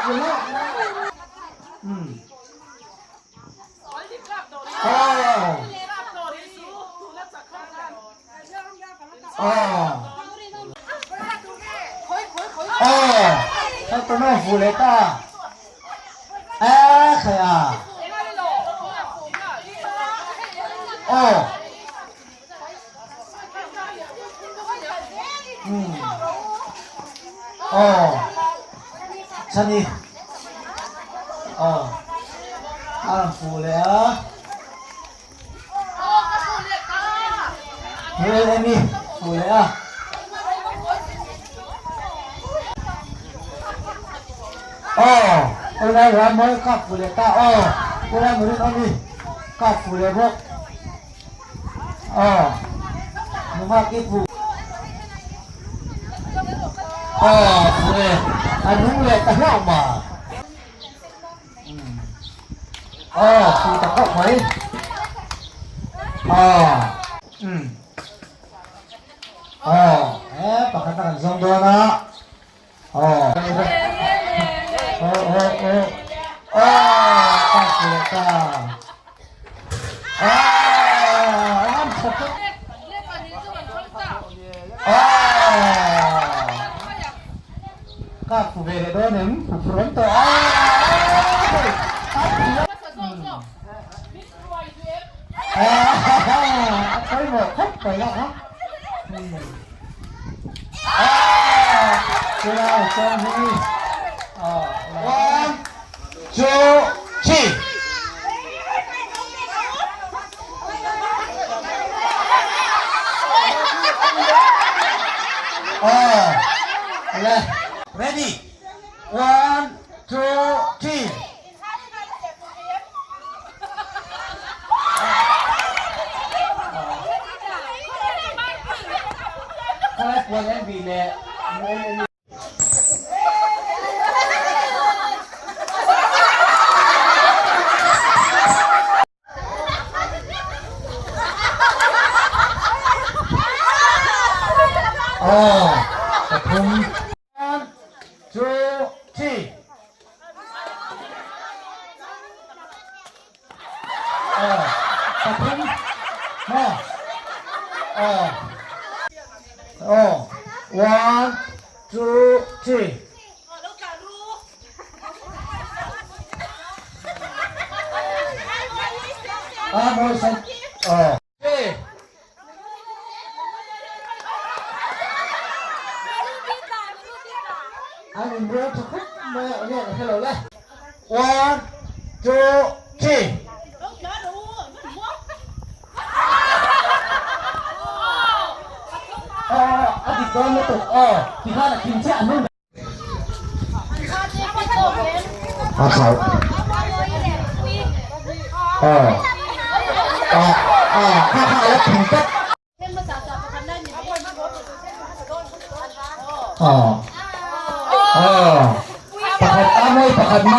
ถ้าตัวน้องฟูเลต้าใครฉันนี่ฟูเลยเฮ้ยเอมี่ฟูเลยคนไหนรับมือกับฟูเลต้าคนไหนมือนี่กับฟูเลยพวกมึงว่ากี่ฟูฟูเลยอันนู้นเลยตะเล่ามาฟูตะเข้าไหมpakatan zong do na ka fu vere do nem fu pronto thấy một thích rồi đó hả cho đi 1, 2, 3 ready 1, 2, 3อะไรปวดแอนบีเลยขอบคุณ 1, 2, 3ขอบคุณ1, 2, 3โมสันอันนี้เรื่องทุกข์มาเนี่ยให้เราเลย 1, 2, 3อดีตโดนไม่ตกที่ข้ากินเช่นนู้นเขาข้าแล้วถึงก็ประคับไม่ประคับมา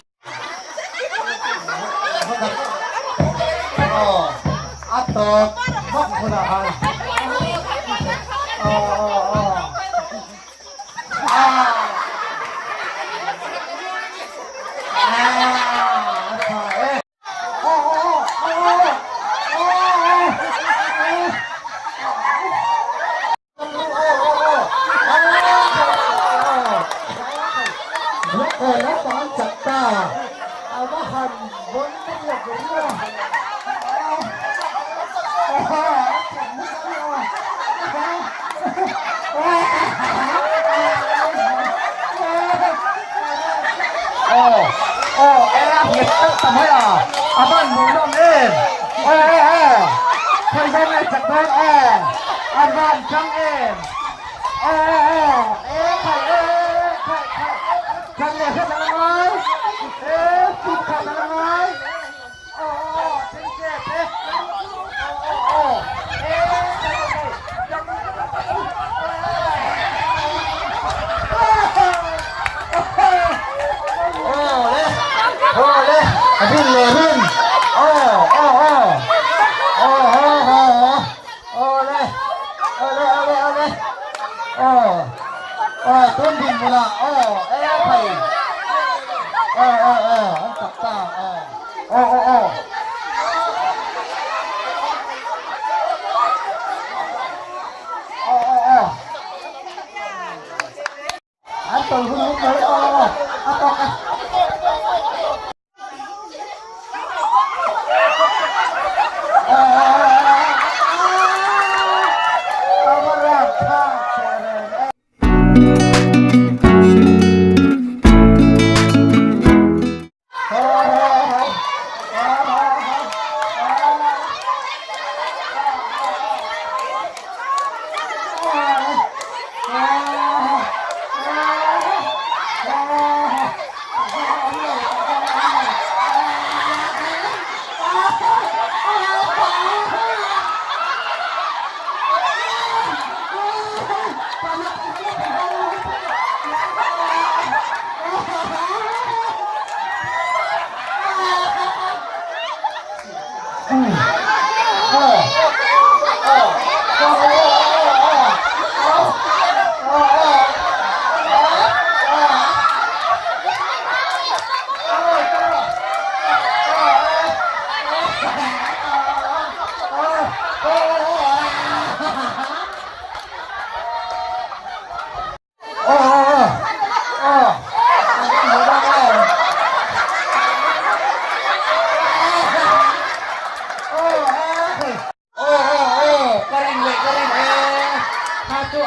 อัตโตมักคนละอันแล้วตอนจับตาเอาว่าหันบนไม่หลบเลยเอ็งเห็นทำไมบ้านหมูน้องเอ็งใครได้ไงจับได้บ้านช่างเอ็งใครช่างเนี่ยขึ้นมาไหมติดขัดมาไหมถึงเจ็บเลยอันนี้เลยรุ่น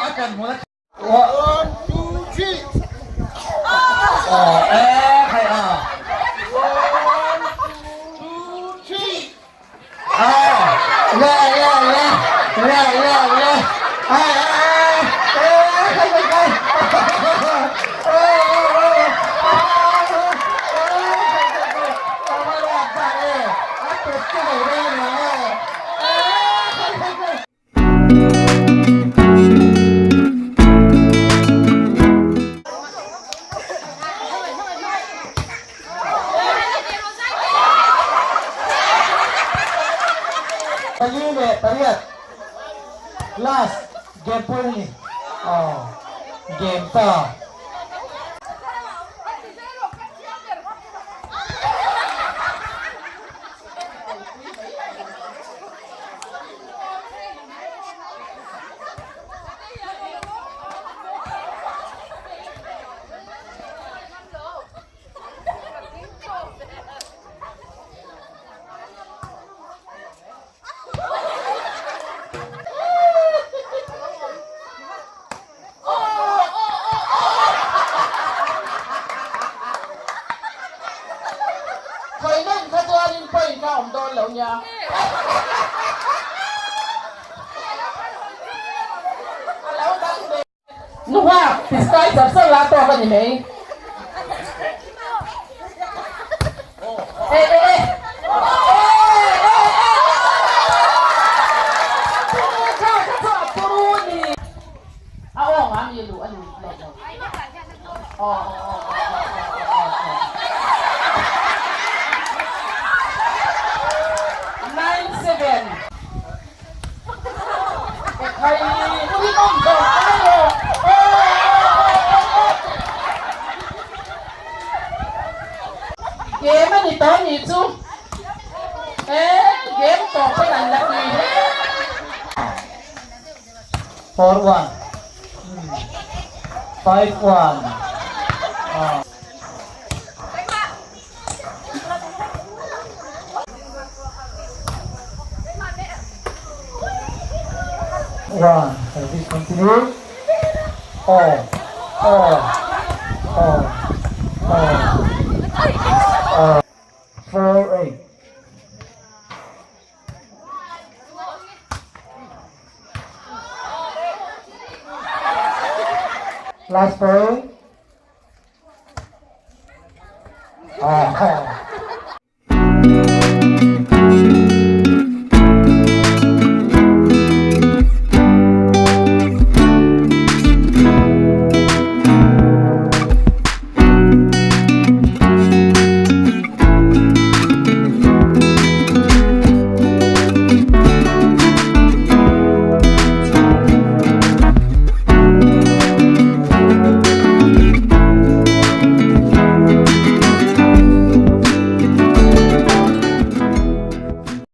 akan mulai. One, two, three. Oh, kayak. One, two, three. Tarihat. Last game po ini. Oh, game pa. Khởi nên khá cho anh quay ra ông đôi lậu nhà. Lúc ha, thì sky sắp sơ lá to cái gì mấy. Ê. Anh gì đủ anh Seven. Thầy đi con đồ cái đồ. Game thì tới gì chứ? Game to cái này là gì thế? 4-1. 5-1. One, service continue. Oh. 4-8. Last point.